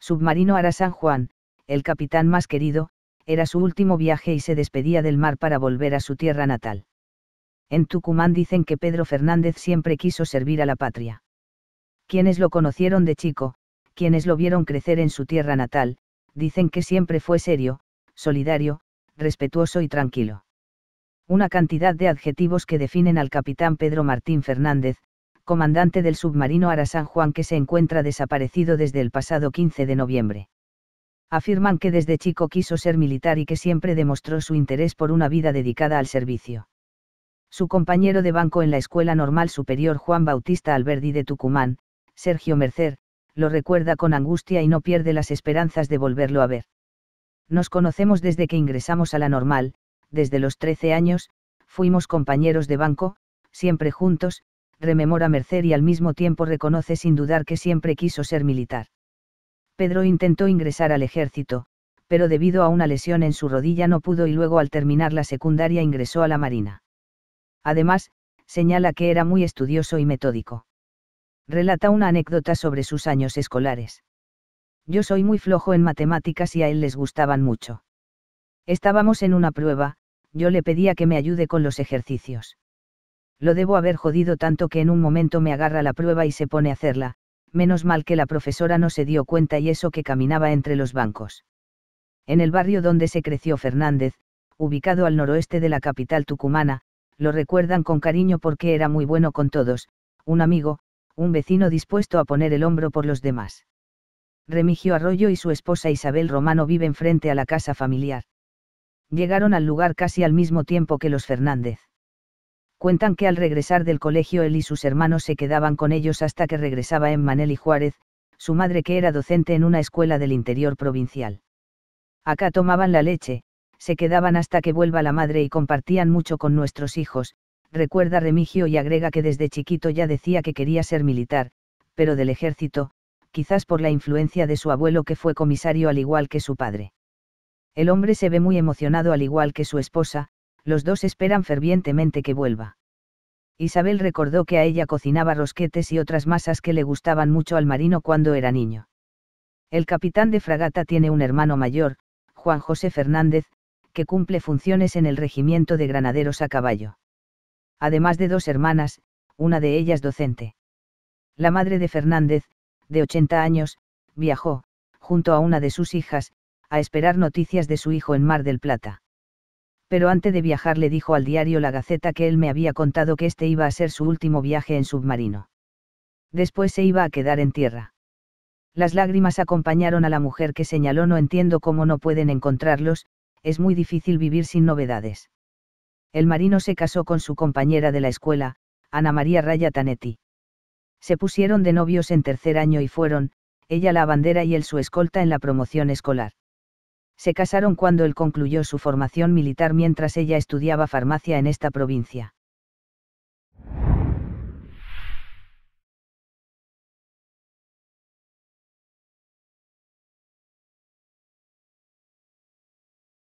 Submarino Ara San Juan, el capitán más querido, era su último viaje y se despedía del mar para volver a su tierra natal. En Tucumán dicen que Pedro Fernández siempre quiso servir a la patria. Quienes lo conocieron de chico, quienes lo vieron crecer en su tierra natal, dicen que siempre fue serio, solidario, respetuoso y tranquilo. Una cantidad de adjetivos que definen al capitán Pedro Martín Fernández, comandante del submarino Ara San Juan, que se encuentra desaparecido desde el pasado 15 de noviembre. Afirman que desde chico quiso ser militar y que siempre demostró su interés por una vida dedicada al servicio. Su compañero de banco en la Escuela Normal Superior Juan Bautista Alberdi de Tucumán, Sergio Mercer, lo recuerda con angustia y no pierde las esperanzas de volverlo a ver. Nos conocemos desde que ingresamos a la normal, desde los 13 años, fuimos compañeros de banco, siempre juntos, rememora Mercer y al mismo tiempo reconoce sin dudar que siempre quiso ser militar. Pedro intentó ingresar al ejército, pero debido a una lesión en su rodilla no pudo y luego al terminar la secundaria ingresó a la Marina. Además, señala que era muy estudioso y metódico. Relata una anécdota sobre sus años escolares. Yo soy muy flojo en matemáticas y a él les gustaban mucho. Estábamos en una prueba, yo le pedía que me ayude con los ejercicios. Lo debo haber jodido tanto que en un momento me agarra la prueba y se pone a hacerla, menos mal que la profesora no se dio cuenta y eso que caminaba entre los bancos. En el barrio donde se creció Fernández, ubicado al noroeste de la capital tucumana, lo recuerdan con cariño porque era muy bueno con todos, un amigo, un vecino dispuesto a poner el hombro por los demás. Remigio Arroyo y su esposa Isabel Romano viven frente a la casa familiar. Llegaron al lugar casi al mismo tiempo que los Fernández. Cuentan que al regresar del colegio él y sus hermanos se quedaban con ellos hasta que regresaba Emmanelli Juárez, su madre que era docente en una escuela del interior provincial. Acá tomaban la leche, se quedaban hasta que vuelva la madre y compartían mucho con nuestros hijos, recuerda Remigio y agrega que desde chiquito ya decía que quería ser militar, pero del ejército, quizás por la influencia de su abuelo que fue comisario al igual que su padre. El hombre se ve muy emocionado al igual que su esposa, los dos esperan fervientemente que vuelva. Isabel recordó que a ella cocinaba rosquetes y otras masas que le gustaban mucho al marino cuando era niño. El capitán de fragata tiene un hermano mayor, Juan José Fernández, que cumple funciones en el regimiento de granaderos a caballo. Además de dos hermanas, una de ellas docente. La madre de Fernández, de 80 años, viajó, junto a una de sus hijas, a esperar noticias de su hijo en Mar del Plata. Pero antes de viajar le dijo al diario La Gaceta que él me había contado que este iba a ser su último viaje en submarino. Después se iba a quedar en tierra. Las lágrimas acompañaron a la mujer que señaló: no entiendo cómo no pueden encontrarlos, es muy difícil vivir sin novedades. El marino se casó con su compañera de la escuela, Ana María Raya Tanetti. Se pusieron de novios en tercer año y fueron, ella la bandera y él su escolta en la promoción escolar. Se casaron cuando él concluyó su formación militar mientras ella estudiaba farmacia en esta provincia.